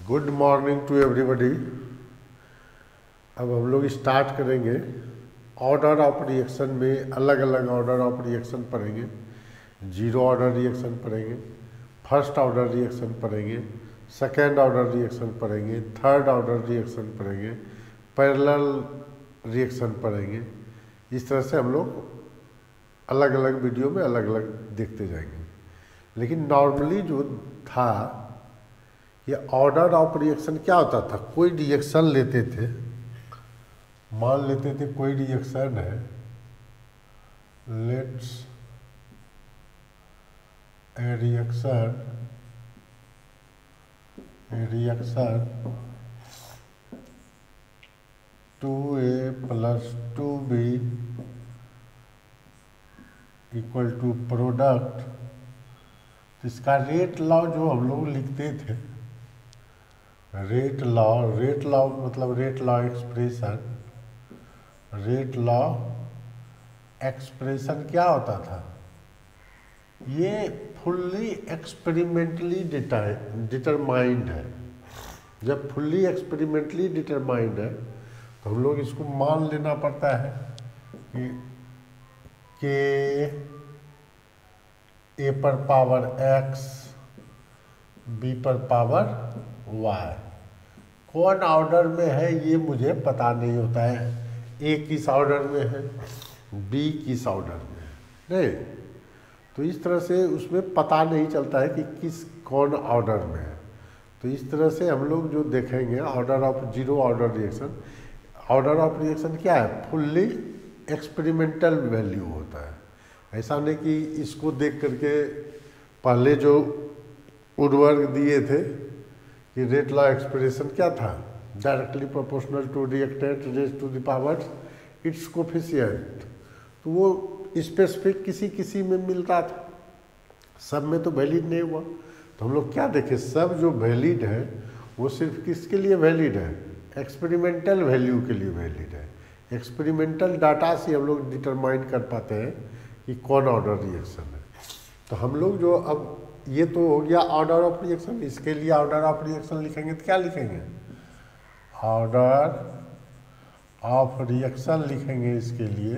Good morning to everybody. अब हम लोग स्टार्ट करेंगे। ऑर्डर ऑफ रिएक्शन में अलग अलग ऑर्डर ऑफ रिएक्शन पढ़ेंगे। जीरो ऑर्डर रिएक्शन पढ़ेंगे, फर्स्ट ऑर्डर रिएक्शन पढ़ेंगे, सेकेंड ऑर्डर रिएक्शन पढ़ेंगे, थर्ड ऑर्डर रिएक्शन पढ़ेंगे, पैरेलल रिएक्शन पढ़ेंगे। इस तरह से हम लोग अलग अलग वीडियो में अलग अलग देखते जाएंगे। लेकिन नॉर्मली जो था, ये ऑर्डर ऑफ रिएक्शन क्या होता था, कोई रिएक्शन लेते थे, मान लेते थे कोई रिएक्शन है, let's a reaction 2A + 2B = product. इसका रेट लॉ जो हम लोग लिखते थे, रेट लॉ मतलब रेट लॉ एक्सप्रेशन क्या होता था, ये फुल्ली एक्सपेरिमेंटली डिटरमाइंड है। जब फुल्ली एक्सपेरिमेंटली डिटरमाइंड है तो हम लोग इसको मान लेना पड़ता है कि A पर पावर x, B पर पावर y कौन ऑर्डर में है ये मुझे पता नहीं होता है। A किस ऑर्डर में है, B किस ऑर्डर में है, नहीं। तो इस तरह से उसमें पता नहीं चलता है कि कौन ऑर्डर में है। तो इस तरह से हम लोग जो देखेंगे order of zero order reaction. Order of reaction क्या है, फुल्ली एक्सपेरिमेंटल वैल्यू होता है। ऐसा नहीं कि इसको देख करके पहले जो उर्वरक दिए थे कि रेट लॉ एक्सप्रेशन क्या था, directly proportional to reactant raise to the power its coefficient. तो वो स्पेसिफिक किसी में मिलता था, सब में तो वैलिड नहीं हुआ। तो हम लोग क्या देखें, सब जो वैलिड है वो सिर्फ किसके लिए वैलिड है, एक्सपेरिमेंटल वैल्यू के लिए वैलिड है। एक्सपेरिमेंटल डाटा से हम लोग डिटरमाइन कर पाते हैं कि कौन ऑर्डर रिएक्शन है। तो हम लोग जो अब ये तो हो गया ऑर्डर ऑफ रिएक्शन। इसके लिए ऑर्डर ऑफ रिएक्शन लिखेंगे तो क्या लिखेंगे, ऑर्डर ऑफ रिएक्शन लिखेंगे। इसके लिए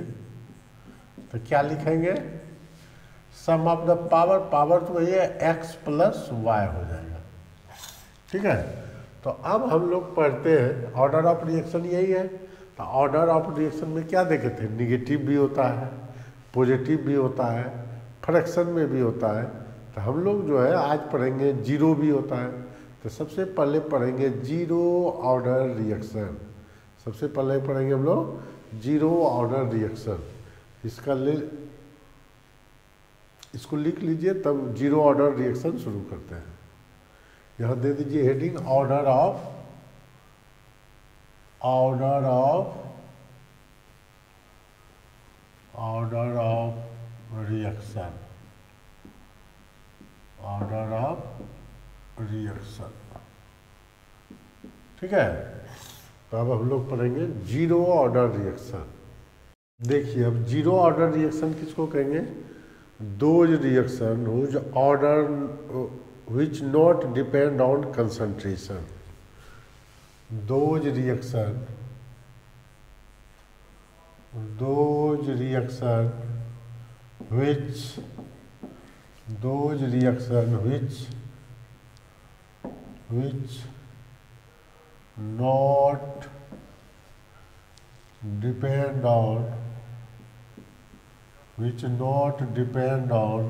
तो क्या लिखेंगे, सम ऑफ द पावर तो वही है x + y हो जाएगा, ठीक है। तो अब हम लोग पढ़ते हैं ऑर्डर ऑफ रिएक्शन यही है। तो ऑर्डर ऑफ रिएक्शन में क्या देखे थे, निगेटिव भी होता है, पॉजिटिव भी होता है, फ्रैक्शन में भी होता है। तो हम लोग जो है आज पढ़ेंगे जीरो भी होता है। तो सबसे पहले पढ़ेंगे जीरो ऑर्डर रिएक्शन। सबसे पहले पढ़ेंगे हम लोग जीरो ऑर्डर रिएक्शन। इसको लिख लीजिए, तब जीरो ऑर्डर रिएक्शन शुरू करते हैं। यहाँ दे दीजिए heading order of reaction, order of reaction, ठीक है। तो अब हम लोग पढ़ेंगे जीरो ऑर्डर रिएक्शन। देखिए अब जीरो ऑर्डर रिएक्शन किसको कहेंगे, those reaction whose order which not depend on concentration. Those reaction which not depend on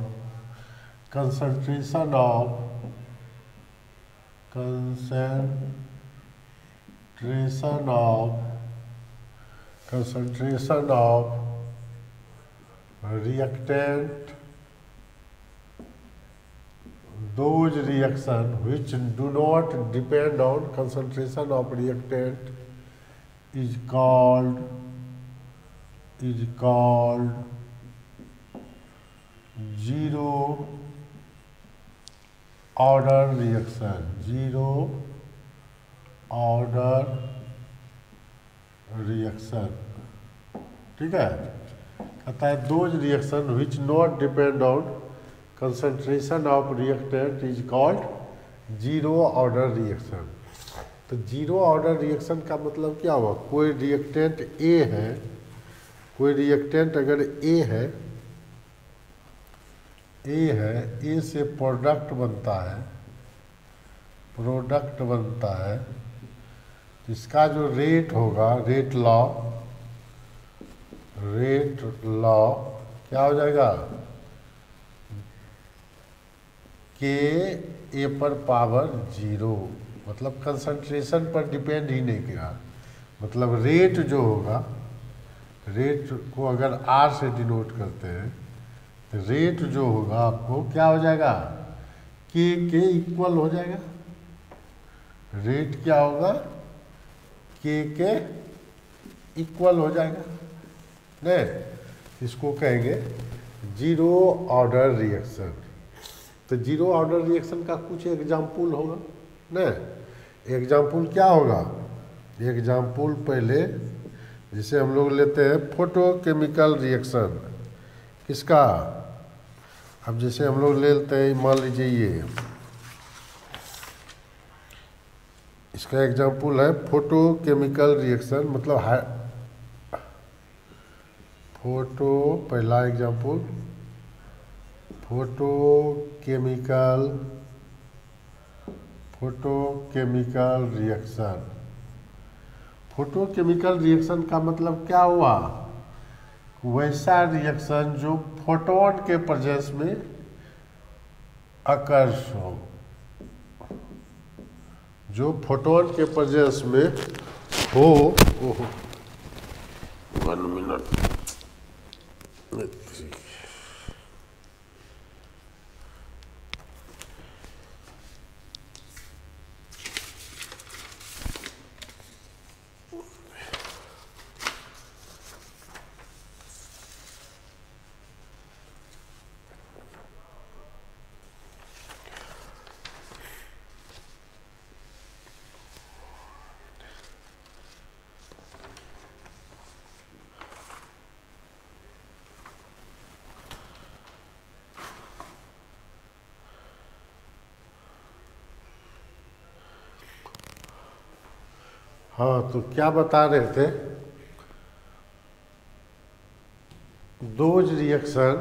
concentration of reactant. Those reaction which do not depend on concentration of reactant is called zero order reaction. Zero order reaction, ठीक है। कहता है those reaction which not depend on concentration of reactant is called zero order reaction. तो zero order reaction का मतलब क्या हुआ, कोई रिएक्टेंट ए है, कोई रिएक्टेंट अगर ए है, ए से प्रोडक्ट बनता है, तो इसका जो रेट होगा, रेट लॉ क्या हो जाएगा, के ए पर पावर 0, मतलब कंसंट्रेशन पर डिपेंड ही नहीं किया। मतलब रेट जो होगा, रेट को अगर आर से डिनोट करते हैं, तो रेट जो होगा आपको क्या हो जाएगा, के इक्वल हो जाएगा। रेट क्या होगा, के इक्वल हो जाएगा। नहीं, इसको कहेंगे जीरो ऑर्डर रिएक्शन। तो जीरो ऑर्डर रिएक्शन का कुछ एग्जाम्पल होगा ना। एग्जाम्पल क्या होगा, एग्जाम्पल पहले जिसे हम लोग लेते हैं फोटोकेमिकल रिएक्शन, किसका, अब जैसे हम लोग ले लेते हैं, मान लीजिए ये इसका एग्जाम्पल है फोटोकेमिकल रिएक्शन, मतलब पहला example photochemical reaction. Photochemical reaction का मतलब क्या हुआ, वैसा रिएक्शन जो फोटोन के प्रेजेंस में अकर्स हो, जो फोटोन के प्रेजेंस में हो। 1 मिनट। हाँ, तो क्या बता रहे थे, those reaction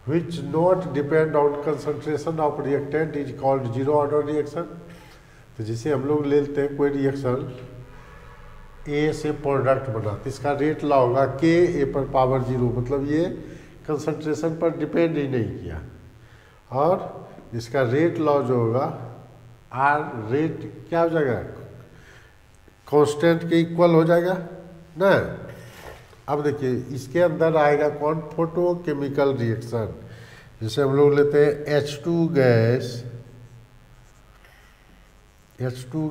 which not depend on concentration of reactant is called zero order reaction। तो जिसे हम लोग ले लेते हैं कोई रिएक्शन ए से प्रोडक्ट बना, तो इसका रेट लॉ होगा के ए पर पावर 0, मतलब ये कंसंट्रेशन पर डिपेंड ही नहीं किया। और इसका रेट लॉ जो होगा, आर रेट क्या हो जाएगा, कांस्टेंट के इक्वल हो जाएगा ना। अब देखिए इसके अंदर आएगा कौन, फोटोकेमिकल रिएक्शन। जैसे हम लोग लेते हैं H2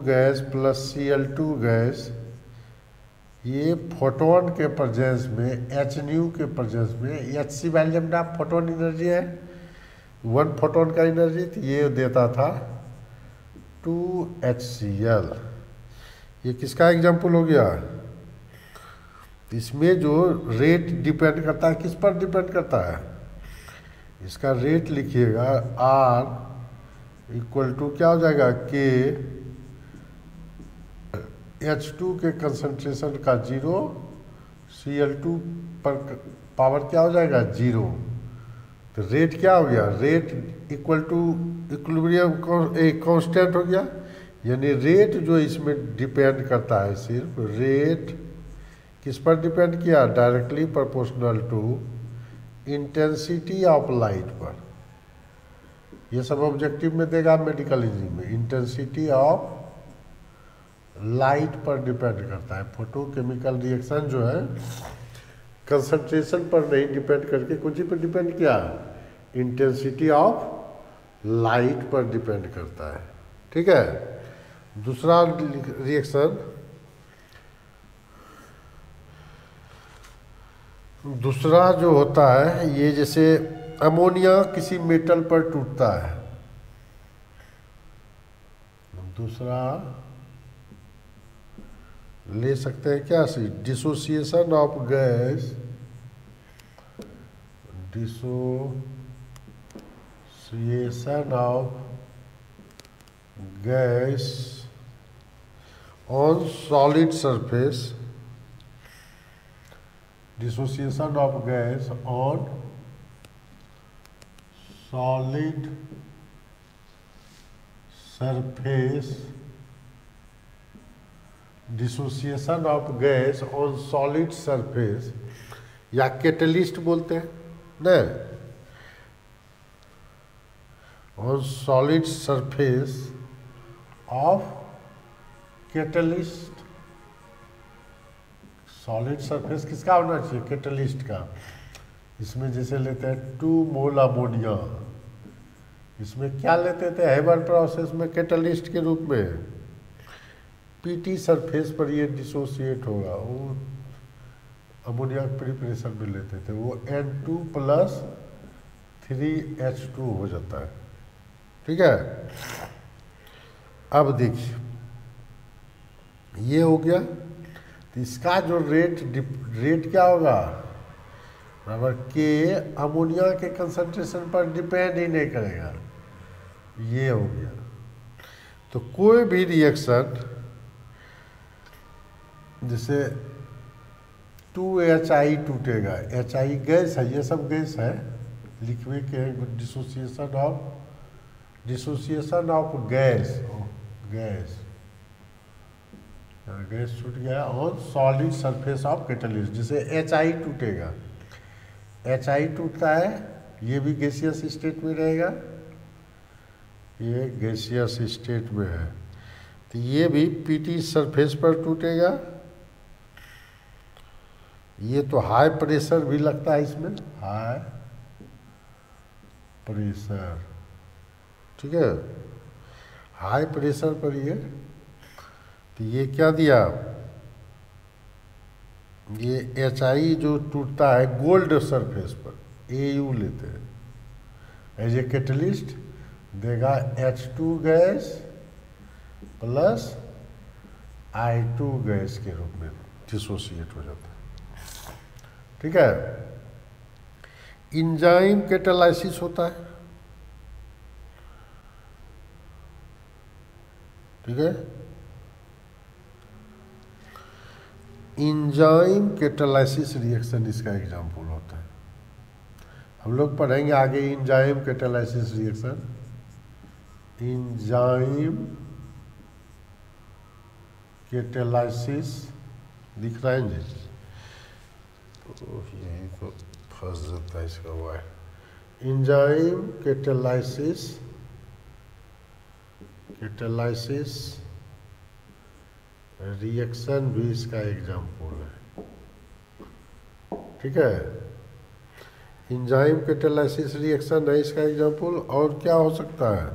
gas plus Cl2 gas, ये फोटोन के प्रेजेंस में, H के प्रेजेंस में, Hc by lambda photon energy है, 1 फोटोन का एनर्जी, तो ये देता था 2HCl। ये किसका एग्जाम्पल हो गया, इसमें जो रेट डिपेंड करता है, किस पर डिपेंड करता है, इसका रेट लिखिएगा R इक्वल टू क्या हो जाएगा, के H2 के कंसंट्रेशन का 0, Cl2 पर पावर क्या हो जाएगा 0। तो रेट क्या हो गया, rate equal to equilibrium constant हो गया। यानी रेट जो इसमें डिपेंड करता है, सिर्फ रेट किस पर डिपेंड किया, directly proportional to intensity of light पर। ये सब ऑब्जेक्टिव में देगा मेडिकल इंजीनियरिंग में, इंटेंसिटी ऑफ लाइट पर डिपेंड करता है। फोटोकेमिकल रिएक्शन जो है कंसंट्रेशन पर नहीं डिपेंड करके कुछ पर डिपेंड किया, इंटेंसिटी ऑफ लाइट पर डिपेंड करता है। ठीक है, दूसरा रिएक्शन, दूसरा जो होता है, ये जैसे अमोनिया किसी मेटल पर टूटता है, दूसरा ले सकते हैं क्या, dissociation of gas, dissociation of gas on solid surface, dissociation of gas on solid surface, dissociation of gas on solid surface, या कैटलिस्ट बोलते हैं ना, on solid surface of catalyst. Solid surface किसका होना चाहिए? कैटलिस्ट का। इसमें जैसे लेते हैं 2 मोल अमोनिया, इसमें क्या लेते थे हेबर प्रोसेस में कैटलिस्ट के रूप में, पीटी सरफेस पर ये डिसोसिएट होगा, वो अमोनिया प्रिपरेशन में लेते थे, वो N2 + 3H2 हो जाता है। ठीक है, अब देखिए ये हो गया, तो इसका जो रेट क्या होगा, बराबर के अमोनिया के कंसंट्रेशन पर डिपेंड ही नहीं करेगा। ये हो गया। तो कोई भी रिएक्शन जैसे 2HI टूटेगा, HI गैस है, ये सब गैस है, लिखवे के डिसोसिएशन ऑफ गैस, गैस छूट गया on solid surface of catalyst. जैसे HI टूटेगा, HI टूटता है, ये भी गैसियस स्टेट में रहेगा, ये गैसियस स्टेट में है, तो ये भी पीटी सरफेस पर टूटेगा। ये तो हाई प्रेशर भी लगता है इसमें, हाई प्रेशर, ठीक है, हाई प्रेशर पर ये, तो ये क्या दिया, ये HI जो टूटता है गोल्ड सरफेस पर, AU लेते हैं, एज ए कैटलिस्ट देगा H2 गैस + I2 गैस के रूप में डिसोसिएट हो जाता है। ठीक है, इंजाइम कैटालाइसिस होता है। ठीक है, इंजाइम कैटालाइसिस रिएक्शन इसका एग्जाम्पल होता है। हम लोग पढ़ेंगे आगे enzyme catalysis reaction. Enzyme catalysis दिख रहा है जी, तो यही तो फंस जाता है इसका वाई। इंजाइम कैटालाइसिस रिएक्शन भी इसका एग्जाम्पल है। ठीक है, इंजाइम कैटालाइसिस रिएक्शन है इसका एग्जाम्पल। और क्या हो सकता है,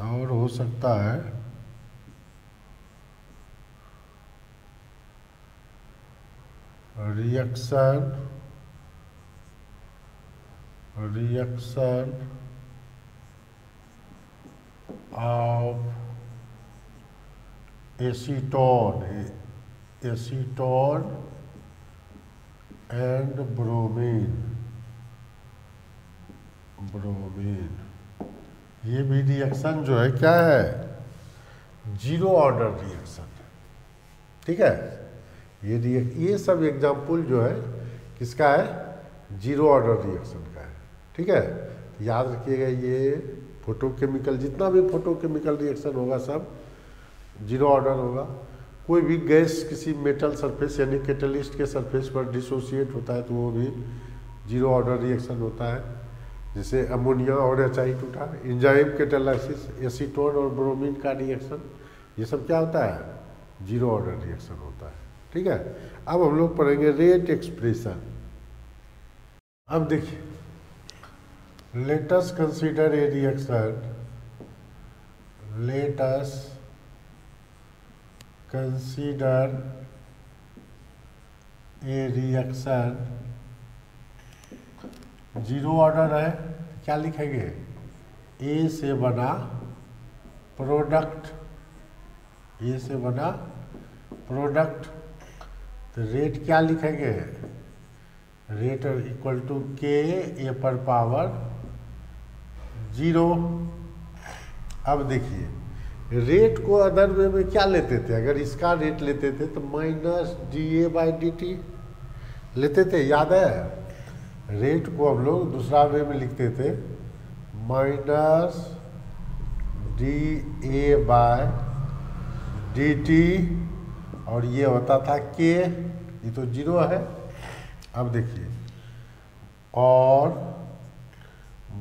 और हो सकता है reaction of acetone and bromine. ये भी रिएक्शन जो है क्या है, जीरो ऑर्डर रिएक्शन। ठीक है, ये सब एग्जाम्पल जो है किसका है, जीरो ऑर्डर रिएक्शन का है। ठीक है, याद रखिएगा ये फोटोकेमिकल, जितना भी फोटोकेमिकल रिएक्शन होगा सब जीरो ऑर्डर होगा। कोई भी गैस किसी मेटल सरफेस यानी कैटलिस्ट के सरफेस पर डिसोसिएट होता है तो वो भी जीरो ऑर्डर रिएक्शन होता है। जैसे अमोनिया और HI टूटा, एंजाइम कैटालाइसिस, एसीटोन और ब्रोमीन का रिएक्शन, ये सब क्या होता है, जीरो ऑर्डर रिएक्शन होता है। ठीक है, अब हम लोग पढ़ेंगे रेट एक्सप्रेशन। अब देखिए, let us consider a reaction, let us consider a reaction, zero order है, क्या लिखेंगे, ए से बना प्रोडक्ट, ए से बना प्रोडक्ट, तो रेट क्या लिखेंगे, रेट इक्वल टू के ए पर पावर 0। अब देखिए रेट को अदर वे में क्या लेते थे? अगर इसका रेट लेते थे तो माइनस dA/dt लेते थे, याद है? रेट को हम लोग दूसरा वे में लिखते थे, माइनस dA/dt, और ये होता था k, ये तो 0 है। अब देखिए, और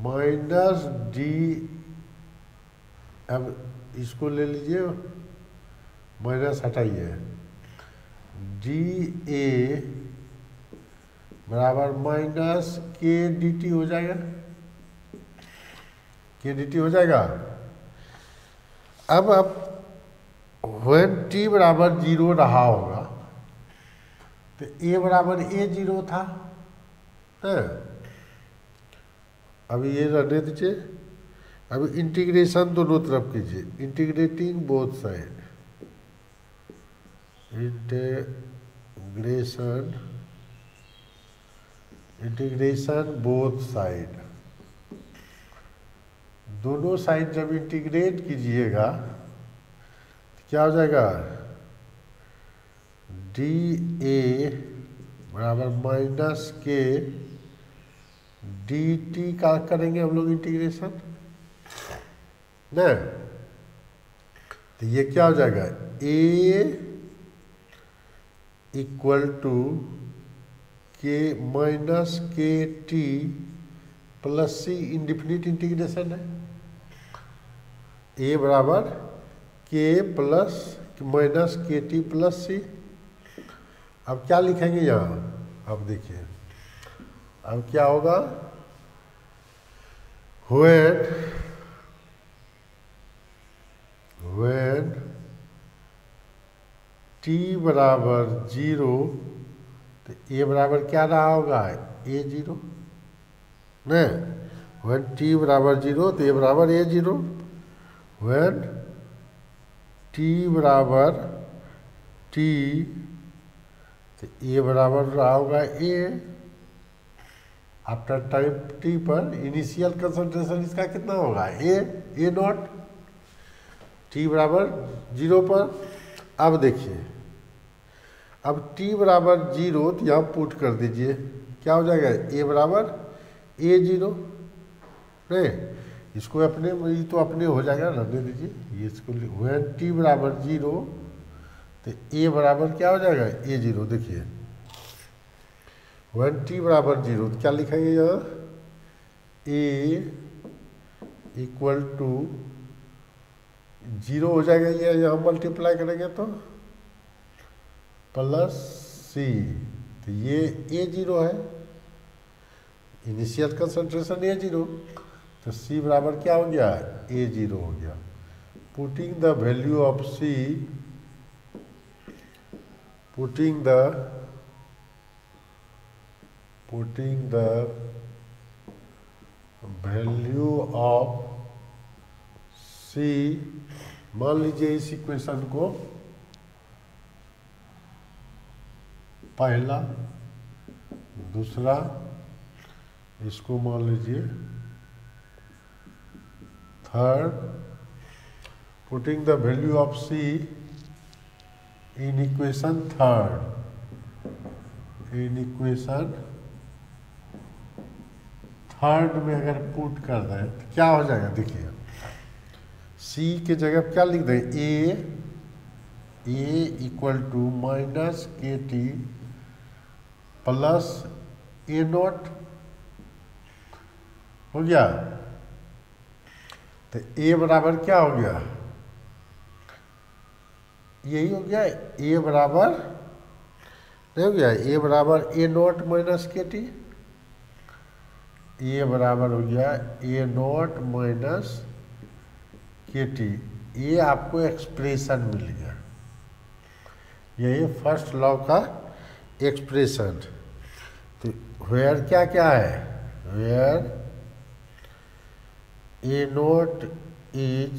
माइनस डी, अब इसको ले लीजिए, माइनस हटाइए, dA बराबर माइनस k/dt हो जाएगा, k/dt हो जाएगा। अब when t बराबर 0 रहा होगा तो a बराबर a0 था, है? अब ये रहने दीजिए। अब इंटीग्रेशन दोनों तरफ कीजिए, integrating both side, integration both side, दोनों साइड जब इंटीग्रेट कीजिएगा तो क्या हो जाएगा? dA बराबर माइनस k dt का करेंगे हम लोग इंटीग्रेशन, ना? तो ये क्या हो जाएगा? a equal to k minus के T plus C, indefinite integration है। a बराबर k प्लस माइनस के टी प्लस सी। अब क्या लिखेंगे यहाँ? अब देखिए, अब क्या होगा? when t बराबर 0, तो a बराबर क्या रहा होगा? a0, नहीं? when t बराबर 0 तो a बराबर a0, when t बराबर t तो a बराबर रहा होगा a। आफ्टर टाइम t पर इनिशियल कंसंट्रेशन इसका कितना होगा? a नॉट, t बराबर 0 पर। अब देखिए, अब t बराबर 0 तो यहाँ पुट कर दीजिए, क्या हो जाएगा? a बराबर a0, नहीं? इसको अपने, ये तो अपने हो जाएगा, रहने दीजिए, ये इसको when t बराबर 0 तो a बराबर क्या हो जाएगा? a0। देखिए, when t बराबर 0 तो क्या लिखेंगे यहाँ? a इक्वल टू 0 हो जाएगा, ये यहाँ मल्टीप्लाई करेंगे तो प्लस सी, तो ये a0 है, इनिशियल कंसंट्रेशन a0, तो c बराबर क्या हो गया? a0 हो गया। Putting the value of c, putting the value of c, मान लीजिए इस इक्वेशन को पहला, दूसरा, इसको मान लीजिए third, putting the value of c in equation third, in equation third में अगर पुट कर दें तो क्या हो जाएगा? देखिए, c के जगह क्या लिख दें? a इक्वल टू माइनस के टी प्लस a नॉट हो गया। तो a बराबर क्या हो गया? यही हो गया, a बराबर नहीं हो गया? a बराबर a नॉट माइनस के टी, a बराबर हो गया a नॉट माइनस के टी। ये आपको एक्सप्रेशन मिल गया, यही फर्स्ट लॉ का एक्सप्रेशन। तो वेयर क्या क्या है? Where a naught is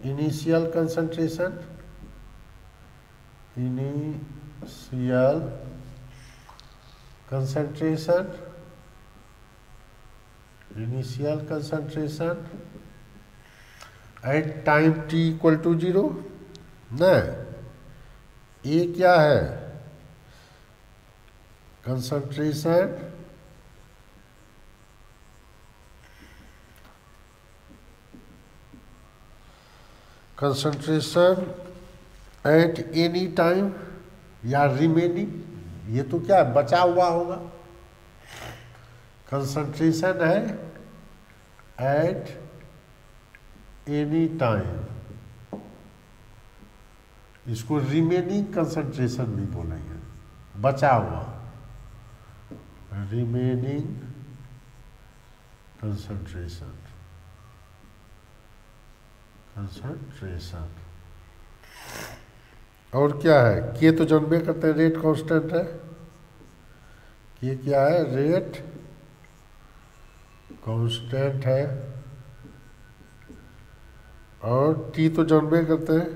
initial concentration, initial concentration, initial concentration, at time t equal to 0 न, ये क्या है, कंसंट्रेशन एट एनी टाइम या रिमेनिंग, ये तो क्या है, बचा हुआ होगा। कंसंट्रेशन है एट एनी टाइम, इसको रिमेनिंग कंसंट्रेशन भी बोलेंगे, बचा हुआ, रिमेनिंग कंसंट्रेशन। और क्या है, के तो जानबे करते हैं रेट कांस्टेंट है, के क्या है, रेट कांस्टेंट है। और टी तो जानबे करते हैं,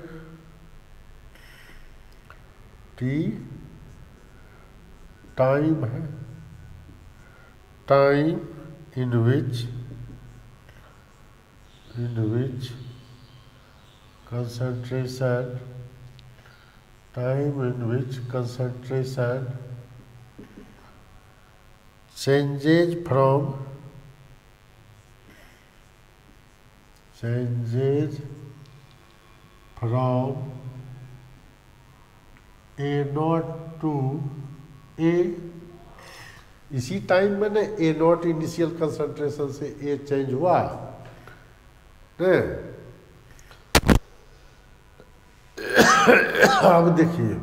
टी टाइम है, time in which concentration, time in which concentration changes from A naught to A, इसी टाइम में ना A नॉट इनिशियल कंसंट्रेशन से A चेंज हुआ ने। अब देखिए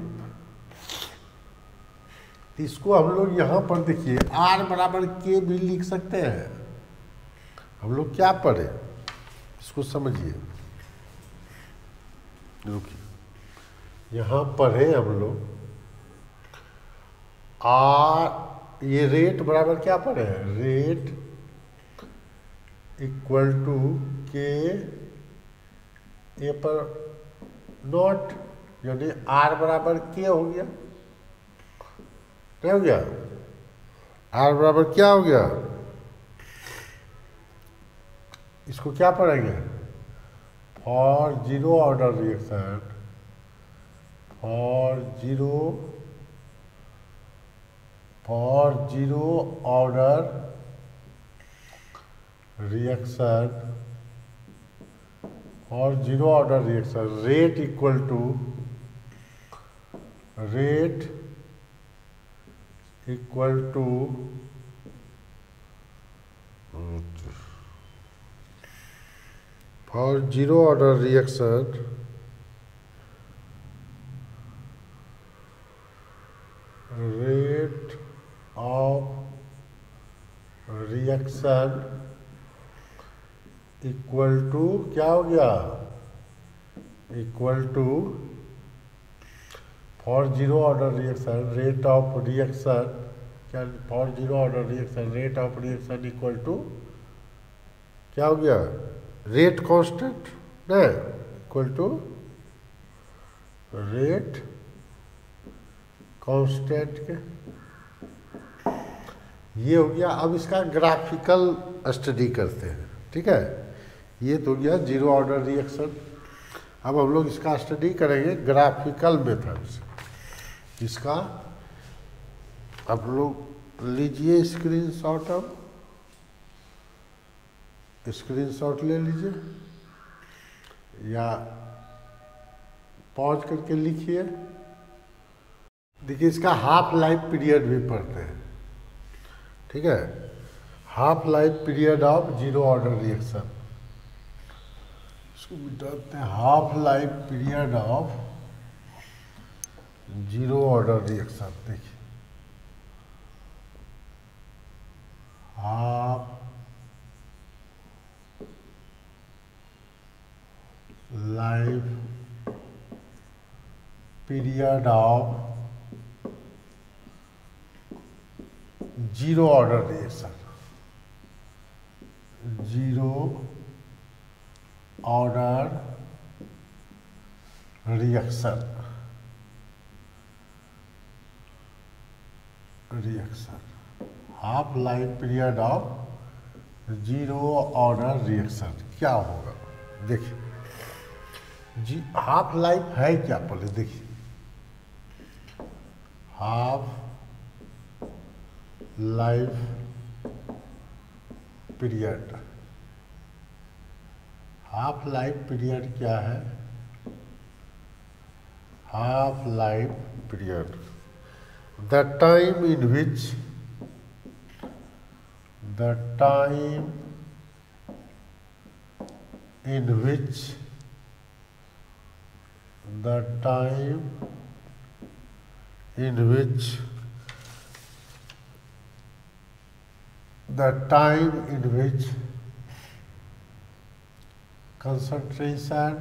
इसको हम लोग यहाँ पर देखिए R बराबर के भी लिख सकते हैं। हम लोग क्या पढ़े, इसको समझिए, रुकिए, यहाँ पढ़े हम लोग R, ये रेट बराबर क्या पढ़े हैं, रेट इक्वल टू के ए पर नॉट, यानी R बराबर के हो गया, क्या हो गया, R बराबर क्या हो गया, इसको क्या पढ़ेंगे, for zero order reaction, for zero order reaction, और zero order reaction rate equal to for zero order reaction rate of reaction equal to क्या हो गया, equal to for zero order reaction rate of reaction, क्या, for zero order reaction rate of reaction equal to क्या हो गया, rate constant ना, equal to rate constant के, ये हो गया। अब इसका ग्राफिकल स्टडी करते हैं, ठीक है, ये तो गया जीरो ऑर्डर रिएक्शन। अब हम लोग इसका स्टडी करेंगे ग्राफिकल मेथड से। इसका आप लोग लीजिए स्क्रीनशॉट, अब स्क्रीनशॉट ले लीजिए या पॉज करके लिखिए। देखिए इसका हाफ लाइफ पीरियड भी पढ़ते हैं, ठीक है, half life period of zero order reaction, इसको मिटाते हैं, half life period of zero order reaction. देखिए half life period of zero order reaction, zero order reaction, half life period of zero order reaction क्या होगा। देखिए जी half life है क्या, पहले देखिए। Half life period, half life period क्या है? Half life period, the time in which, the time in which, the time in which, the time in which concentration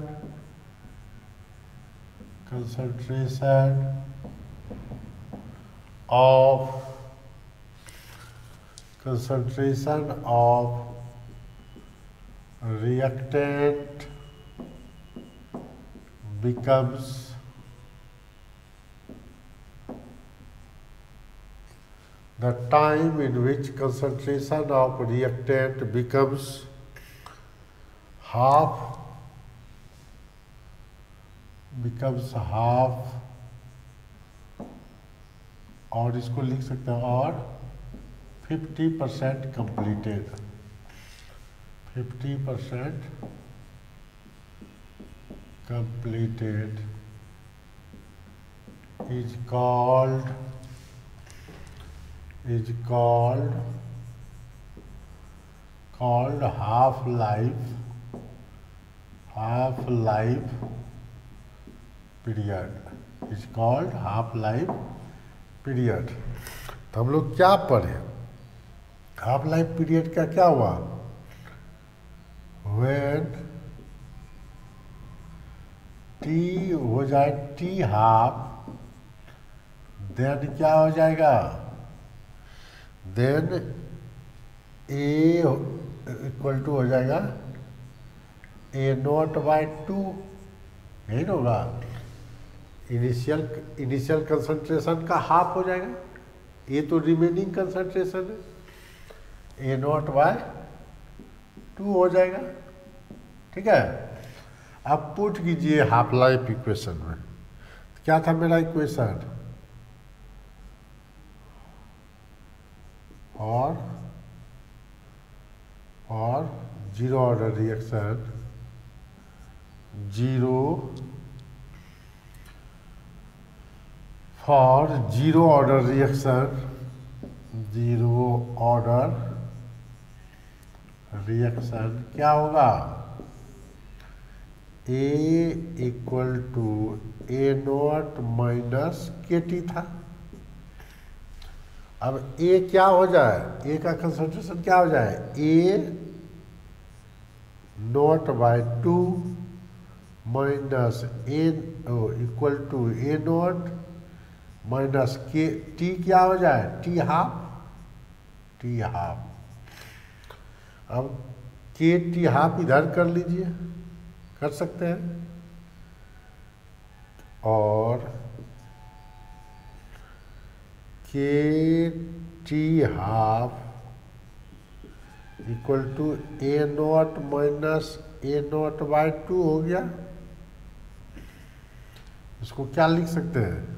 of reactant becomes the time in which concentration of reactant becomes half और इसको लिख सकते हैं और 50% completed, 50% completed is called half life period, is called half life period। तो हम लोग क्या पढ़े, हाफ लाइफ पीरियड का क्या हुआ? व्हेन टी हो जाए टी हाफ, देन क्या हो जाएगा? देन ए इक्वल टू हो जाएगा A0/2, यही ना होगा? इनिशियल कंसंट्रेशन का हाफ हो जाएगा, ये तो रिमेनिंग कंसंट्रेशन है, A0/2 हो जाएगा। ठीक है, अब पुट कीजिए हाफ लाइफ इक्वेशन में। क्या था मेरा इक्वेशन? और zero order reaction, for zero order reaction क्या होगा? A equal to A0 minus KT था। अब A क्या हो जाए? A का कंसंट्रेशन क्या हो जाए? A0/2 minus equal to A0 minus T क्या हो जाए? T half. अब KT हाफ इधर कर लीजिए, कर सकते हैं, और KT half equal to A0 minus A0/2 हो गया। इसको क्या लिख सकते हैं?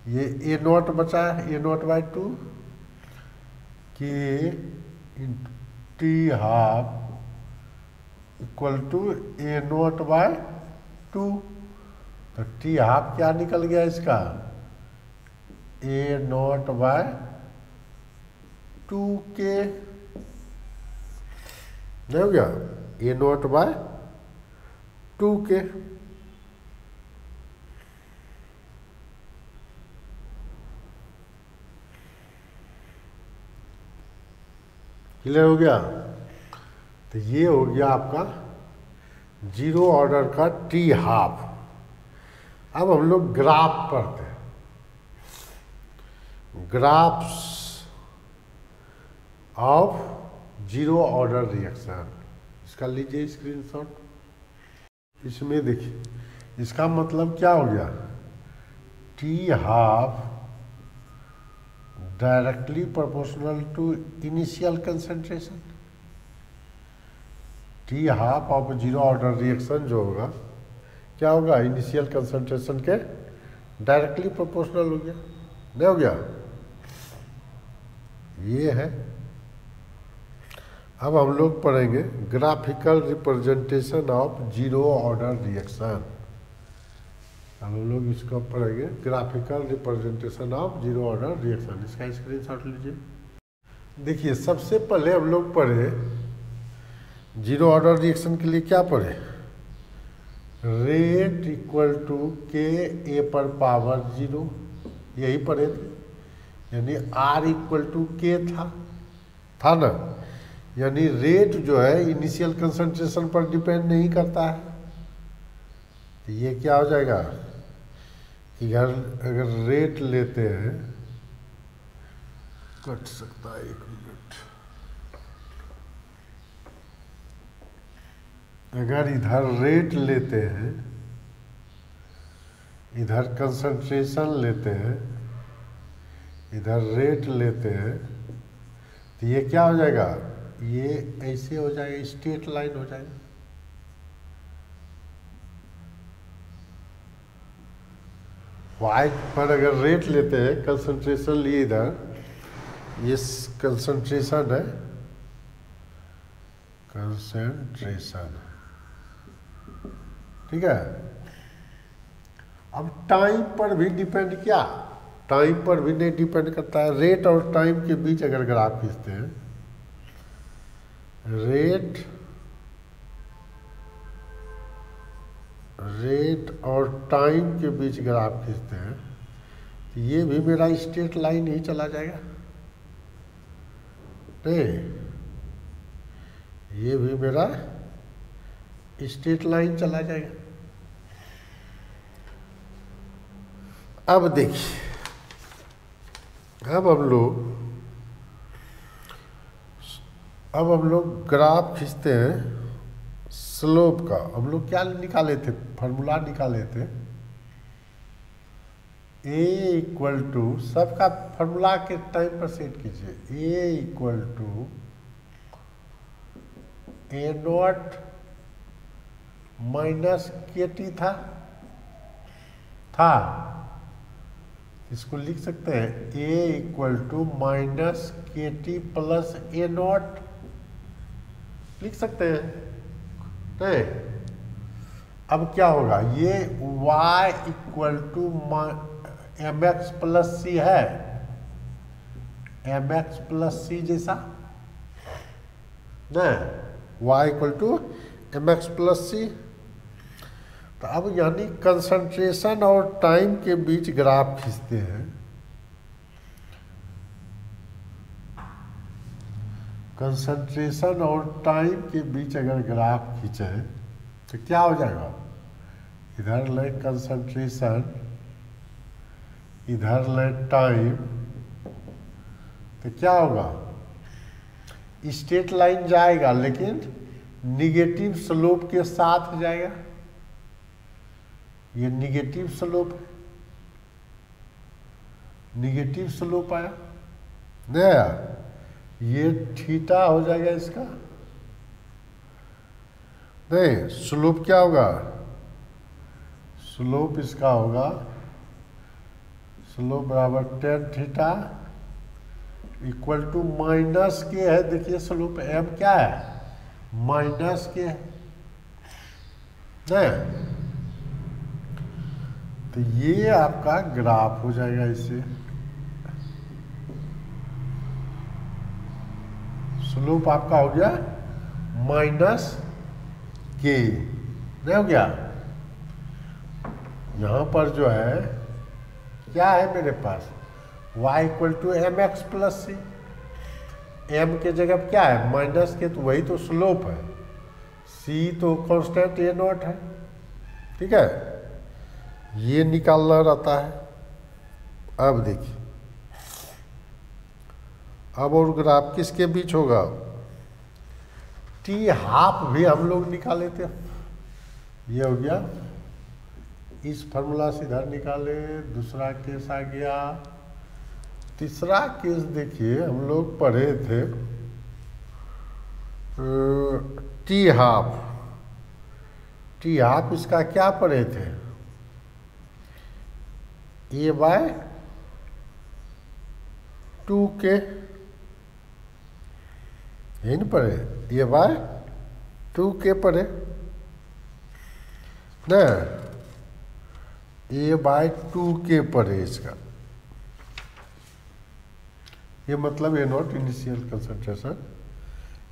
ये A0 बचा है, A0/2 T half equal to A0/2। तो T हाफ क्या निकल गया इसका? A0/2K नहीं हो गया? A0/2K। क्लियर हो गया? तो ये हो गया आपका जीरो ऑर्डर का T हाफ। अब हम लोग ग्राफ पढ़ते हैं, graphs of zero order reaction. इसका लीजिए स्क्रीनशॉट। इसमें देखिए, इसका मतलब क्या हो गया? T half directly proportional to initial concentration. T half of zero order reaction जो होगा क्या होगा, इनिशियल कंसंट्रेशन के डायरेक्टली प्रोपोर्शनल हो गया, नहीं हो गया, ये है। अब हम लोग पढ़ेंगे graphical representation of zero order reaction. हम लोग इसको पढ़ेंगे graphical representation of zero order reaction. इसका स्क्रीनशॉट लीजिए। देखिए सबसे पहले हम लोग पढ़े जीरो ऑर्डर रिएक्शन के लिए क्या पढ़े, रेट इक्वल टू के ए पर पावर 0, यही पढ़े थे। यानी आर इक्वल टू के था ना, यानी रेट जो है इनिशियल कंसंट्रेशन पर डिपेंड नहीं करता है। तो ये क्या हो जाएगा कि अगर रेट लेते हैं, कट सकता है 1 मिनट, अगर इधर रेट लेते हैं, इधर कंसंट्रेशन लेते हैं, इधर रेट लेते हैं, तो ये क्या हो जाएगा, ये ऐसे हो जाएगा, स्ट्रेट लाइन हो जाएगा। वाई पर अगर रेट लेते हैं, कंसंट्रेशन लिए इधर, ये कंसंट्रेशन है, कंसंट्रेशन, ठीक है। अब टाइम पर भी डिपेंड, क्या टाइम पर भी नहीं डिपेंड करता है। रेट और टाइम के बीच अगर ग्राफ खींचते हैं, रेट और टाइम के बीच ग्राफ खींचते हैं, तो ये भी मेरा स्ट्रेट लाइन ही चला जाएगा, नहीं, ये भी मेरा स्ट्रेट लाइन चला जाएगा। अब देखिए, अब हम लोग ग्राफ खींचते हैं स्लोप का। हम लोग क्या निकाले थे, फार्मूला निकाले थे, ए इक्वल टू, सबका फार्मूला के टाइम पर सेट कीजिए, A equal to A not minus के टी था, इसको लिख सकते हैं ए इक्वल टू माइनस के टी प्लस ए नॉट, लिख सकते हैं, नहीं। अब क्या होगा, ये y equal to M x plus C है, एम एक्स प्लस सी जैसा, नहीं, y equal to M x plus C. तो अब यानी कंसंट्रेशन और टाइम के बीच ग्राफ खींचते हैं, कंसंट्रेशन और टाइम के बीच अगर ग्राफ खींचे तो क्या हो जाएगा, इधर ले कंसंट्रेशन, इधर ले टाइम, तो क्या होगा, स्ट्रेट लाइन जाएगा लेकिन निगेटिव स्लोप के साथ जाएगा। ये निगेटिव स्लोप, निगेटिव स्लोप आया, नहीं आया, ये थीटा हो जाएगा इसका, नहीं, स्लोप क्या होगा, स्लोप इसका होगा, स्लोप बराबर tan theta equal to minus K है। देखिए स्लोप एम क्या है, माइनस के है, नहीं, तो ये आपका ग्राफ हो जाएगा इससे। स्लोप आपका हो गया माइनस के, नहीं हो गया। यहाँ पर जो है क्या है मेरे पास, y equal to M x plus c, m के जगह क्या है माइनस के, तो वही तो स्लोप है, c तो कांस्टेंट ए नॉट है, ठीक है, ये निकालना रहता है। अब देखिए, अब और ग्राफ किसके बीच होगा, टी हाफ भी हम लोग निकाले थे, ये हो गया, इस फार्मूला से इधर निकाले, दूसरा केस आ गया। तीसरा केस देखिए हम लोग पढ़े थे टी हाफ, टी हाफ इसका क्या पढ़े थे, ए बाय 2k, यही न पढ़े, ए बाय 2k पढ़े ना, ए बाय 2k पढ़े इसका, ये मतलब A not initial concentration,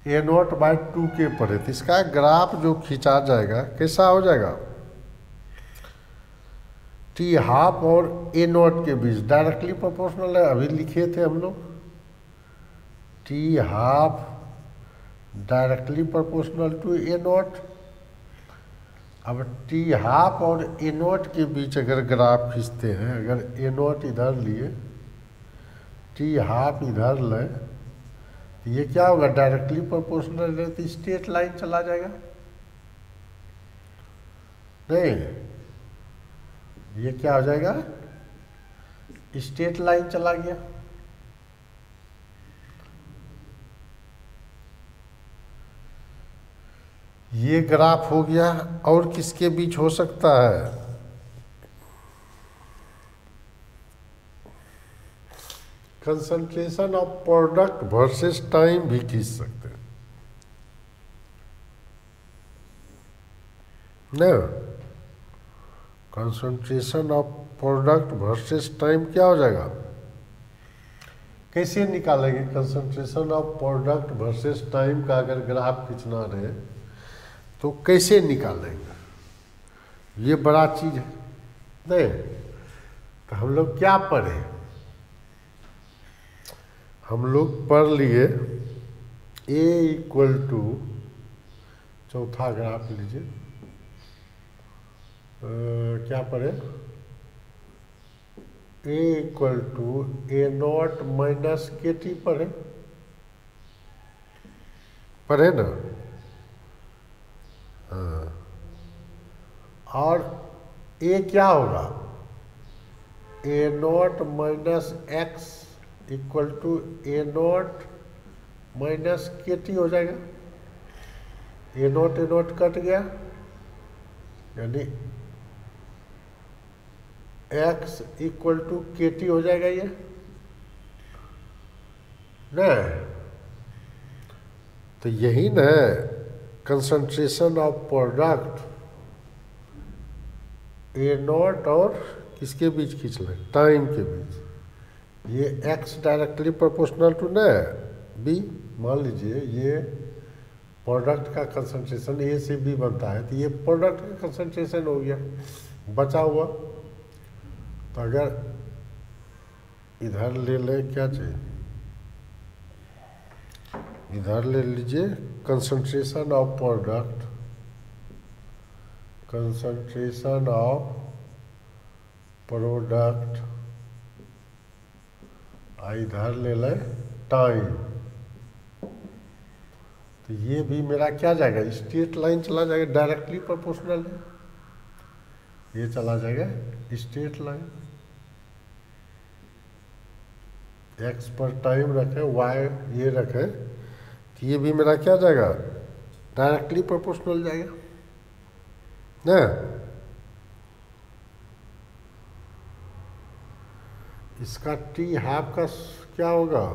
A not by 2k पढ़े, तो इसका ग्राफ जो खींचा जाएगा कैसा हो जाएगा, टी हाफ और ए नॉट के बीच डायरेक्टली प्रोपोर्शनल है, अभी लिखे थे हम लोग, t half directly proportional to A not. अब टी हाफ और ए नॉट के बीच अगर ग्राफ खींचते हैं, अगर ए नॉट इधर लिए, टी हाफ इधर लें, तो ये क्या होगा, डायरेक्टली प्रोपोर्शनल है तो स्ट्रेट लाइन चला जाएगा, नहीं, ये क्या हो जाएगा, स्ट्रेट लाइन चला गया। ये ग्राफ हो गया। और किसके बीच हो सकता है, concentration of product versus time भी खींच सकते हैं ना, concentration of product versus time क्या हो जाएगा, कैसे निकालेंगे concentration of product versus time का अगर ग्राफ खींचना रहे तो कैसे निकालेंगे, ये बड़ा चीज है नहीं। तो हम लोग क्या पढ़े, हम लोग पढ़ लिए A इक्वल टू, चौथा ग्राफ लीजिए, क्या पढ़े, A equal to A not minus के टी पढ़े ना, हाँ, और A क्या होगा, A not minus X equal to A not minus के टी हो जाएगा, ए नॉट कट गया, यानी x equal to K T हो जाएगा ये ना। तो यही ना concentration of product A not और किसके बीच खींच लें, टाइम के बीच, ये x डायरेक्टली प्रोपोर्शनल टू ना b, मान लीजिए ये प्रोडक्ट का कंसंट्रेशन ए से बी बनता है, तो ये प्रोडक्ट का कंसंट्रेशन हो गया बचा हुआ। तो अगर इधर ले लें, क्या चाहिए, इधर ले लीजिए concentration of product, concentration of product, इधर ले लें टाइम, तो ये भी मेरा क्या जाएगा, स्ट्रेट लाइन चला जाएगा, डायरेक्टली प्रोपोर्शनल है, ये चला जाएगा स्ट्रेट लाइन। एक्स पर टाइम रखें, वाई ये रखें, तो ये भी मेरा क्या जाएगा, डायरेक्टली प्रोपोर्शनल जाएगा ना। इसका टी हाफ का क्या होगा,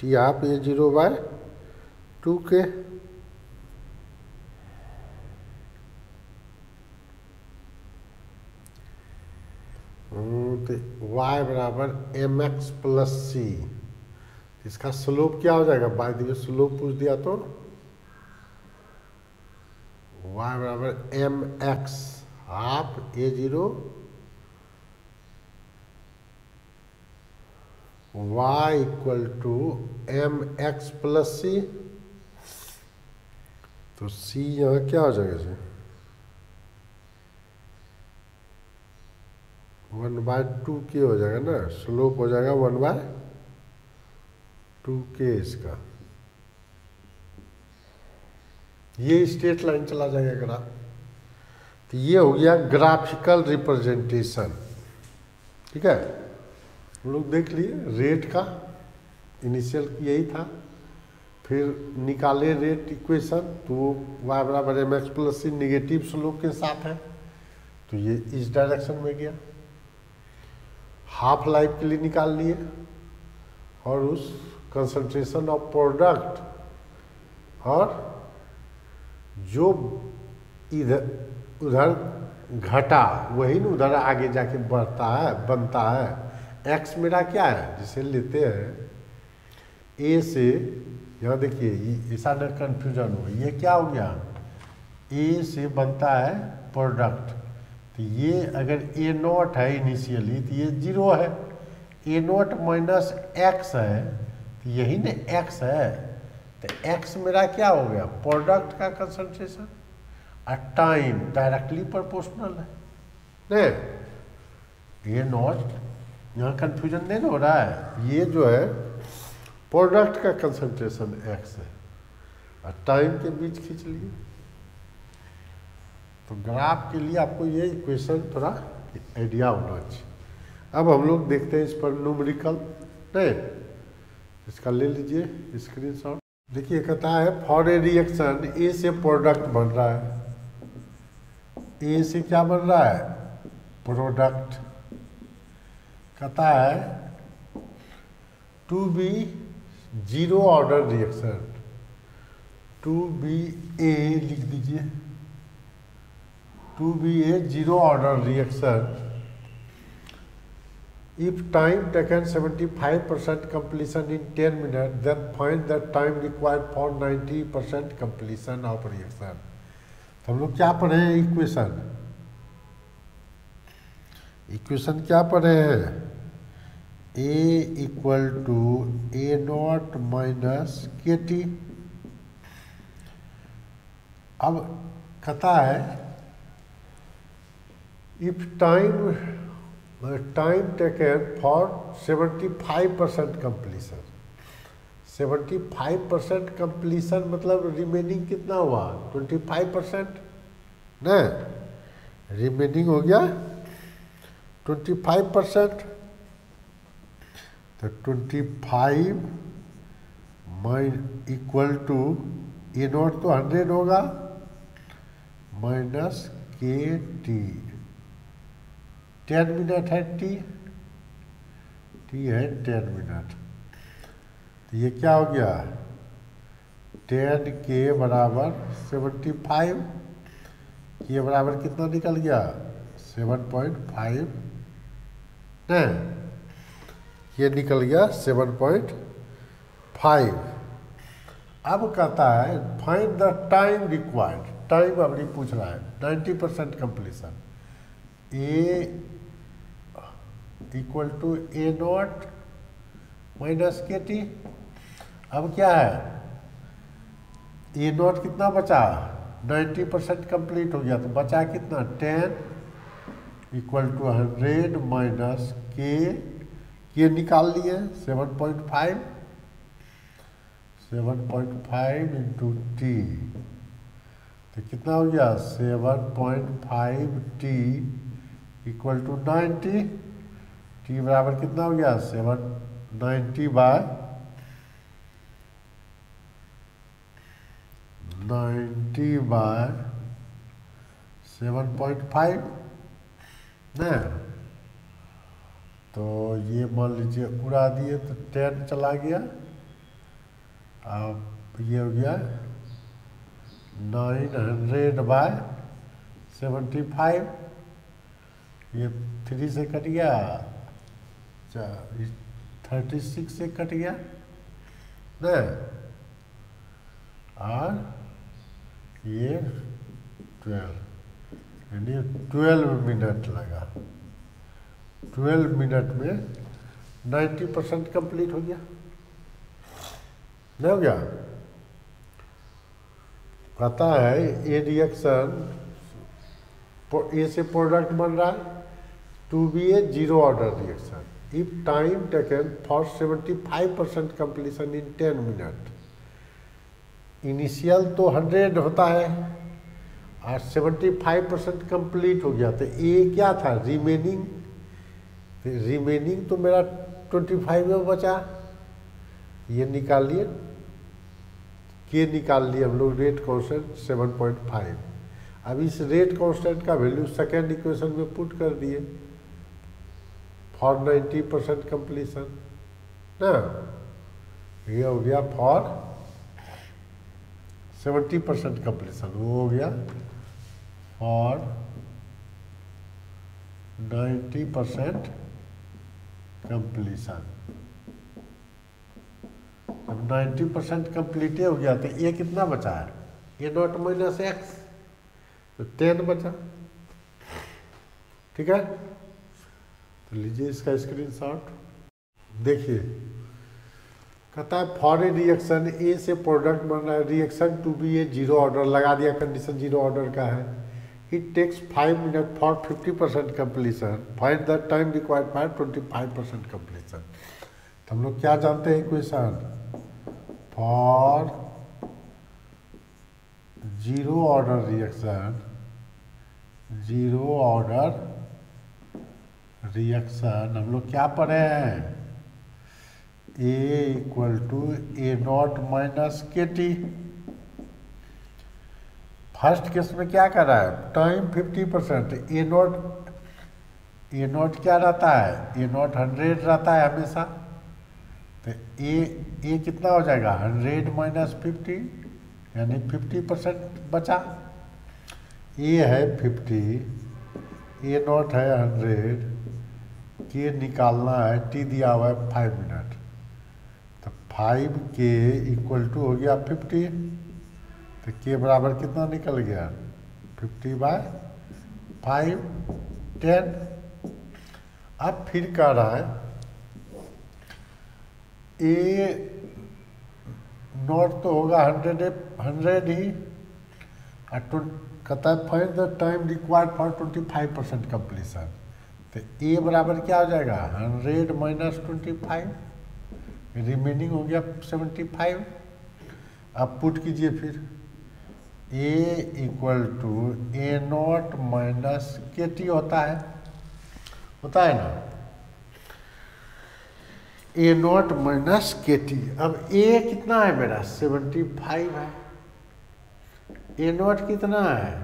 टी हाफ ए 0/2k, तो y बराबर mx प्लस सी, इसका स्लोप क्या हो जाएगा, बाय द वे स्लोप पूछ दिया तो y बराबर mx half a0 y equal to mx plus C, तो c यहाँ क्या हो जाएगा जी, 1/2k हो जाएगा ना, स्लोप हो जाएगा 1/2k इसका, ये स्ट्रेट लाइन चला जाएगा ग्राफ। तो ये हो गया ग्राफिकल रिप्रेजेंटेशन, ठीक है। हम लोग देख लिए रेट का इनिशियल यही था, फिर निकाले रेट इक्वेशन, तो y बराबर एम एक्स प्लस सी निगेटिव स्लोप के साथ है, तो ये इस डायरेक्शन में गया। हाफ लाइफ के लिए निकाल लिए और उस कंसंट्रेशन ऑफ प्रोडक्ट और जो इधर उधर घटा वही न उधर आगे जाके बढ़ता है, बनता है। एक्स मेरा क्या है, जिसे लेते हैं ए से, यहाँ देखिए ऐसा न कन्फ्यूजन हो, ये क्या हो गया, ए से बनता है प्रोडक्ट, तो ये अगर ए नॉट है इनिशियली तो ये 0 है, ए नॉट माइनस एक्स है तो यही न एक्स है, तो एक्स मेरा क्या हो गया, प्रोडक्ट का कंसंट्रेशन, और टाइम डायरेक्टली प्रोपोर्शनल है नहीं, ये नॉट, यहाँ कन्फ्यूजन नहीं हो रहा है, ये जो है प्रोडक्ट का कंसंट्रेशन एक्स है और टाइम के बीच खींच लिए। तो ग्राफ के लिए आपको ये इक्वेशन थोड़ा आइडिया होना चाहिए। अब हम लोग देखते हैं इस पर न्यूमेरिकल, नहीं इसका ले लीजिए स्क्रीनशॉट। देखिए कहता है फॉर ए रिएक्शन ए से प्रोडक्ट बन रहा है, ए से क्या बन रहा है, प्रोडक्ट। कहता है to B 0 order reaction, to B A लिख दीजिए, to B A 0 order reaction if time taken 75% completion in 10 minutes, then find the time required for 90% completion of reaction। तो हम लोग क्या पढ़े हैं, इक्वेशन क्या पढ़े हैं, A equal to A not minus के टी। अब कहता है if time taken for 75% completion, 75% completion मतलब रिमेनिंग कितना हुआ, 25% न, रिमेनिंग हो गया 25%, तो 25 इक्वल टू ए नॉट तो 100 होगा माइनस के टी, 10 मिनट है टी है 10 मिनट, तो ये क्या हो गया 10 के बराबर 75, के बराबर कितना निकल गया 7.5, नहीं ये निकल गया 7.5। अब कहता है find the time required, time अब नहीं पूछ रहा है, 90% completion, a equal to A not minus के टी। अब क्या है, ए नॉट कितना बचा, 90% कंप्लीट हो गया, तो बचा कितना 10 इक्वल टू 100 माइनस के निकाल लिए 7.5, 7.5 इंटू टी, तो कितना हो गया 7.5 टी इक्वल टू 90, टी बराबर कितना हो गया 790 बाय 7.5 न, तो ये मान लीजिए उड़ा दिए तो 10 चला गया, अब ये हो गया 900 बाय 75, ये 3 से कट गया, 36 से कट गया न, और ये 12 यानी 12 मिनट लगा, 12 मिनट में 90% कंप्लीट हो गया, नहीं हो गया। कहता है ए रिएक्शन ए से प्रोडक्ट बन रहा है, to B A 0 order reaction if time taken for 75% completion in 10 minute. Initial तो 100 होता है और 75% कंप्लीट हो गया, तो ए क्या था रिमेनिंग, रिमेनिंग तो मेरा 25 में बचा, ये निकाल लिए के निकाल लिए हम लोग, रेट कांस्टेंट 7.5। अब इस रेट कांस्टेंट का वैल्यू सेकेंड इक्वेशन में पुट कर दिए फॉर 90% कंप्लीशन ना, ये हो गया फॉर 70% कंप्लीशन, वो हो गया फॉर 90% कंप्लीशन। अब 90% कंप्लीट हो गया तो ये कितना बचा है, ये नॉट माइनस एक्स, तो 10 बचा। ठीक है, तो लीजिए इसका स्क्रीनशॉट देखिए। कहता है फॉर ए रिएक्शन ए से प्रोडक्ट बन रहा है, reaction to B A zero order, लगा दिया कंडीशन जीरो ऑर्डर का है। It takes 5 minute for 50% completion, find the time required for 25% completion. तो हम लोग क्या जानते हैं equation, for zero order reaction, zero order reaction हम लोग क्या पढ़े हैं, A equal to A not minus के टी। फर्स्ट केस में क्या कर रहा है, टाइम 50%, ए नॉट क्या रहता है, ए नॉट 100 रहता है हमेशा, तो ए कितना हो जाएगा 100 माइनस 50, यानी 50% बचा। ए है 50, ए नॉट है 100, के निकालना है, टी दिया हुआ है 5 मिनट, तो 5 के इक्वल टू हो गया 50, तो के बराबर कितना निकल गया 50/5 10। अब फिर कह रहा है ए नॉट तो होगा 100 ही, कहता है find the time required for 25% completion, तो ए बराबर क्या हो जाएगा 100 माइनस 25, रिमेनिंग हो गया 75। अब पुट कीजिए फिर, A equal to A not minus के टी होता है ना, ए नॉट माइनस के टी। अब ए कितना है मेरा 75 है, ए नॉट कितना है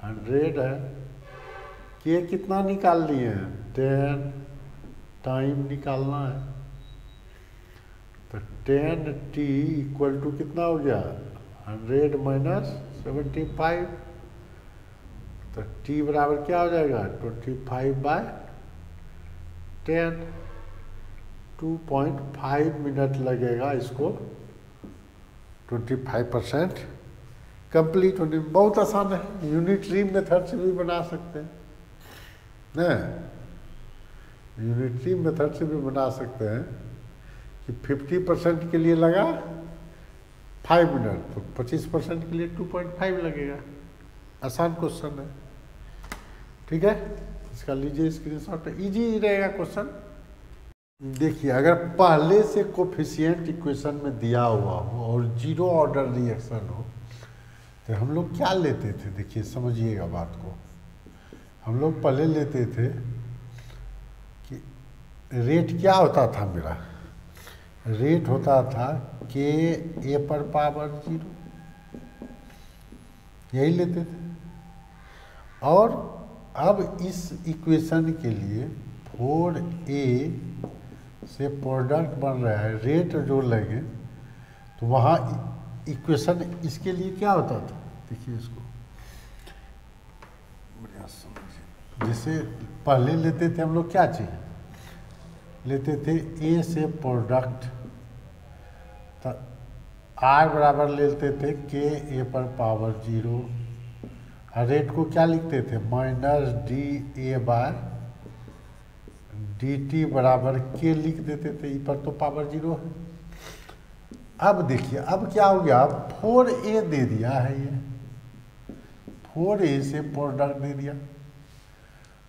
100 है, के कितना निकाल लिए हैं 10, टाइम निकालना है, तो 10 टी इक्वल टू कितना हो गया 100 माइनस 75, तो टी बराबर क्या हो जाएगा 25/10, 2.5 मिनट लगेगा इसको 25% कंप्लीट होने में। बहुत आसान है, यूनिटरी मेथड से भी बना सकते हैं ना, यूनिटरी मेथड से भी बना सकते हैं कि 50% के लिए लगा 5 मिनट, तो 25% के लिए 2.5 लगेगा। आसान क्वेश्चन है, ठीक है, इसका लीजिए स्क्रीनशॉट, इजी रहेगा क्वेश्चन। देखिए अगर पहले से कोफिशिएंट इक्वेशन में दिया हुआ हो और जीरो ऑर्डर रिएक्शन हो तो हम लोग क्या लेते थे, देखिए समझिएगा बात को। हम लोग पहले लेते थे कि रेट क्या होता था, मेरा रेट होता था के ए पर पावर 0, यही लेते थे। और अब इस इक्वेशन के लिए 4a से प्रोडक्ट बन रहा है, रेट जो लगे तो वहाँ इक्वेशन इसके लिए क्या होता था, देखिए इसको बढ़िया समझिए। जैसे पहले लेते थे हम लोग क्या चीज़ लेते थे, ए से प्रोडक्ट, तो आर बराबर लेते थे के ए पर पावर 0, और रेट को क्या लिखते थे minus d a by d t बराबर के लिख देते थे, ई पर तो पावर 0 है। अब देखिए अब क्या हो गया, 4a दे दिया है, ये 4a से प्रोडक्ट दे दिया,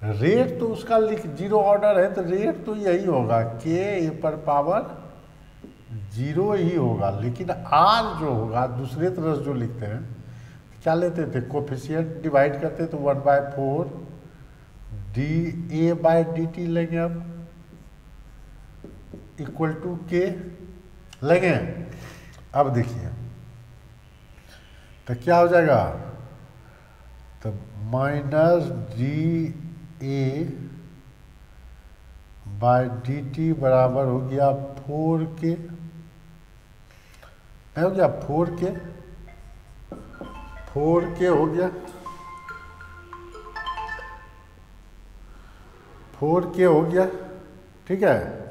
रेट तो उसका लिख 0 ऑर्डर है, तो रेट तो यही होगा के ए पर पावर 0 ही होगा, लेकिन आर जो होगा दूसरे तरफ जो लिखते हैं क्या लेते थे, कोफिशिएंट डिवाइड करते तो 1/4 d a by d t लेंगे, अब इक्वल टू के लेंगे। अब देखिए तो क्या हो जाएगा, तो minus d a by d t बराबर हो गया 4K, हो गया 4K हो गया, 4K हो गया, ठीक है।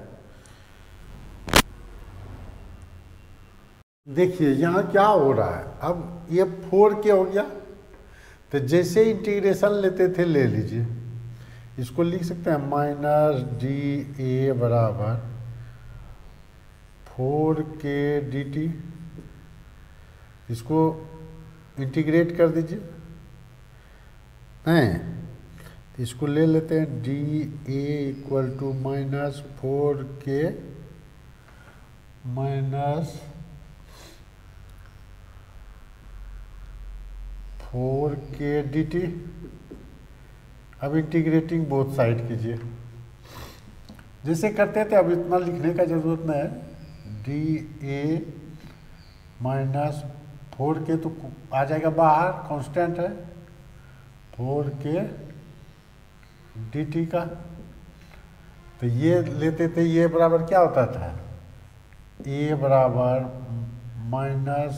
देखिए यहाँ क्या हो रहा है, अब ये 4K हो गया, तो जैसे इंटीग्रेशन लेते थे ले लीजिए, इसको लिख सकते हैं माइनस डी ए बराबर 4K डी टी, इसको इंटीग्रेट कर दीजिए, नहीं इसको ले लेते हैं d a equal to minus 4K minus 4K d t. अब इंटीग्रेटिंग बोथ साइड कीजिए, जैसे करते थे, अब इतना लिखने का जरूरत नहीं है। डी ए माइनस 4K तो आ जाएगा बाहर, कांस्टेंट है 4K डी टी का, तो ये लेते थे, ये बराबर क्या होता था, ए बराबर माइनस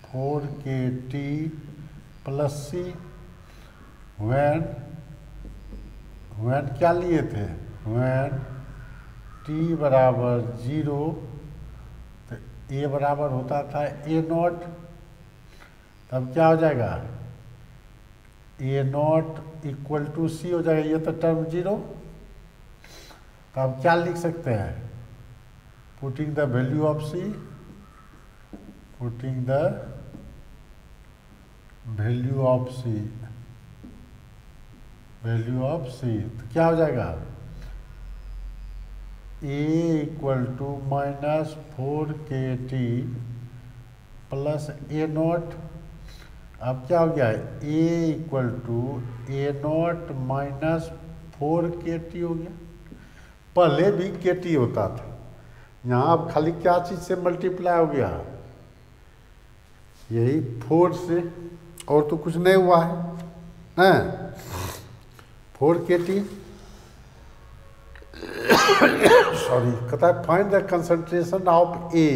4K टी प्लस सी, वैन क्या लिए थे, वैन टी बराबर 0, तो ए बराबर होता था ए नॉट, तब क्या हो जाएगा, ए नॉट इक्वल टू सी हो जाएगा, ये तो टर्म 0, तो अब क्या लिख सकते हैं, putting the value of C, putting the value of C, value of C, तो क्या हो जाएगा, A equal to minus 4K T plus A not, अब क्या हो गया, A equal to A not minus 4K T हो गया। पहले भी के टी होता था, यहाँ अब खाली क्या चीज़ से मल्टीप्लाई हो गया, यही 4 से, और तो कुछ नहीं हुआ है ना। 4K टी सॉरी, कहता है find the concentration of A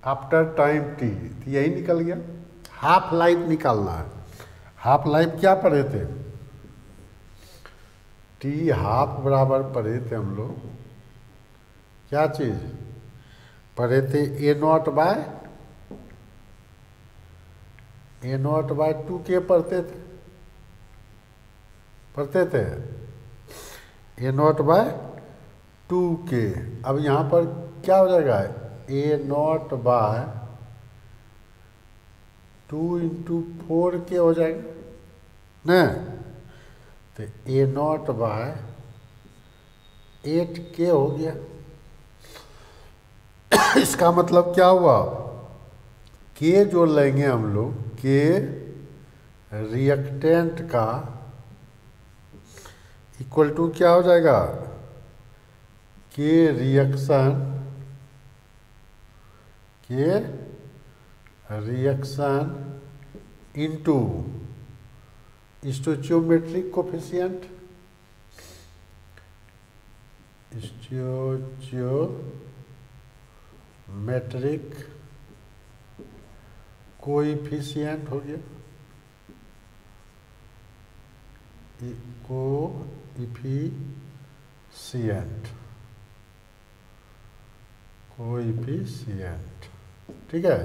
after time T, तो यही निकल गया, हाफ लाइफ निकालना है। हाफ लाइफ क्या पढ़े थे, टी हाफ बराबर पढ़े थे हम लोग, क्या चीज़ पढ़े थे, ए नॉट बाय 2K पढ़ते थे, ए नॉट बाय 2K। अब यहाँ पर क्या हो जाएगा, A not bye 2 into 4K हो जाएगा ना, तो ए नॉट बाय 8K हो गया। इसका मतलब क्या हुआ, के जो लेंगे हम लोग, के रिएक्टेंट का इक्वल टू क्या हो जाएगा, के रिएक्शन इनटू स्टोइचियोमेट्रिक कोफिशिएंट, स्टोइचियोमेट्रिक कोएफिशिएंट हो गया, कोएफिशिएंट, ठीक है।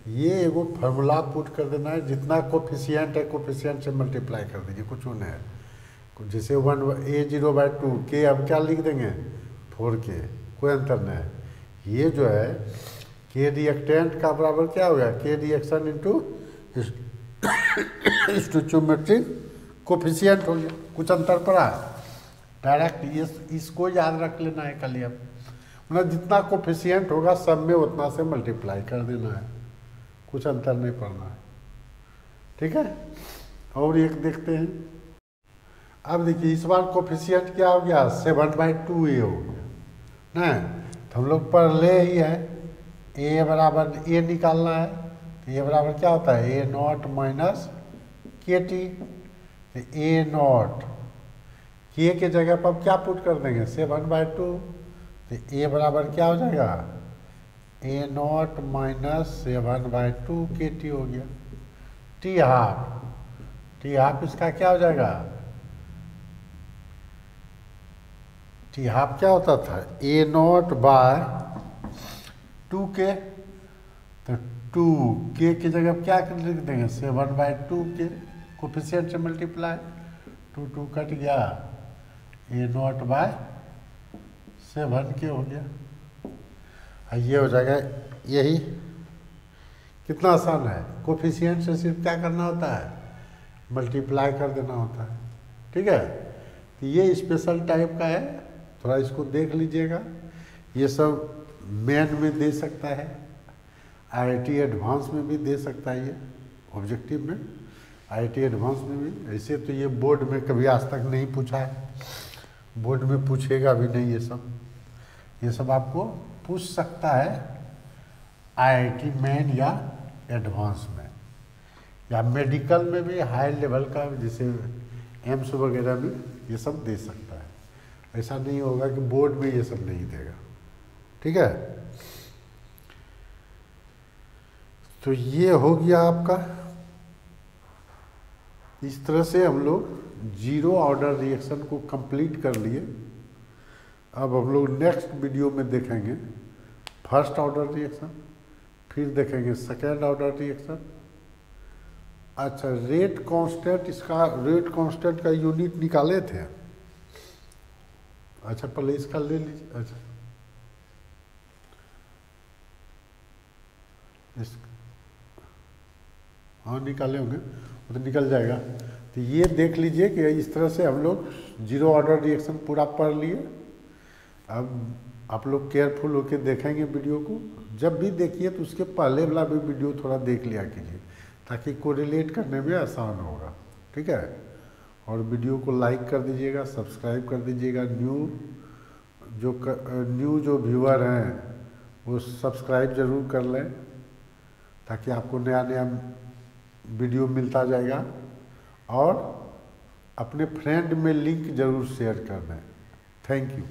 ये एगो फार्मूला पुट कर देना है, जितना कोफिशिएंट है कोफिशिएंट से मल्टीप्लाई कर दीजिए, कुछ नहीं है, जैसे 1/A0/2 के, अब क्या लिख देंगे 4K, कोई अंतर नहीं है। ये जो है के रिएक्टेंट का बराबर क्या हो गया, के रिएक्शन इनटू स्टोइचियोमेट्रिक कोफिशिएंट हो गया, कुछ अंतर पड़ा, डायरेक्ट ये इसको याद रख लेना है खाली। अब मतलब जितना कोफिशिएंट होगा सब में उतना से मल्टीप्लाई कर देना है, कुछ अंतर नहीं पड़ना है, ठीक है। और एक देखते हैं, अब देखिए इस बार कोफिशिएंट क्या हो गया, 7/2A हो गया ना, तो हम लोग पढ़ ले ही है, ए बराबर ए निकालना है, ये बराबर क्या होता है, ए नॉट माइनस के टी। तो ए नॉट के जगह पर अब क्या पुट कर देंगे, 7/2। तो ए बराबर क्या हो जाएगा, ए नॉट माइनस 7/2 के टी हो गया। टी हाफ इसका क्या हो जाएगा, टी हाफ क्या होता था, ए नॉट बाय 2k। तो 2k की जगह क्या लिख देंगे, 7/2 के कोफिशिएंट से मल्टीप्लाई, 2 कट गया, ए नॉट बाय 7k हो गया। ये हो जाएगा, यही कितना आसान है, कोफिशिएंट से सिर्फ क्या करना होता है, मल्टीप्लाई कर देना होता है। ठीक है, तो ये स्पेशल टाइप का है, थोड़ा इसको देख लीजिएगा। ये सब मेन में दे सकता है, आईआईटी एडवांस में भी दे सकता है, ये ऑब्जेक्टिव में, आईआईटी एडवांस में भी। ऐसे तो ये बोर्ड में कभी आज तक नहीं पूछा है, बोर्ड में पूछेगा भी नहीं। ये सब आपको पूछ सकता है आईआईटी मेन या एडवांस में, या मेडिकल में भी हाई लेवल का, जैसे एम्स वगैरह में ये सब दे सकता है। ऐसा नहीं होगा कि बोर्ड में ये सब नहीं देगा। ठीक है, तो ये हो गया आपका। इस तरह से हम लोग जीरो ऑर्डर रिएक्शन को कंप्लीट कर लिए। अब हम लोग नेक्स्ट वीडियो में देखेंगे फर्स्ट ऑर्डर रिएक्शन, फिर देखेंगे सेकेंड ऑर्डर रिएक्शन। अच्छा, रेट कांस्टेंट, इसका रेट कांस्टेंट का यूनिट निकाले थे। अच्छा, पहले इसका ले लीजिए। अच्छा, इस हाँ निकाले होंगे, वो तो निकल जाएगा। तो ये देख लीजिए कि इस तरह से हम लोग जीरो ऑर्डर रिएक्शन पूरा पढ़ लिए। अब आप लोग केयरफुल होकर देखेंगे वीडियो को, जब भी देखिए तो उसके पहले वाला भी वीडियो थोड़ा देख लिया कीजिए, ताकि कोरिलेट करने में आसान होगा। ठीक है, और वीडियो को लाइक कर दीजिएगा, सब्सक्राइब कर दीजिएगा। न्यू जो व्यूअर हैं वो सब्सक्राइब ज़रूर कर लें, ताकि आपको नया नया वीडियो मिलता जाएगा। और अपने फ्रेंड में लिंक ज़रूर शेयर कर दें। Thank you.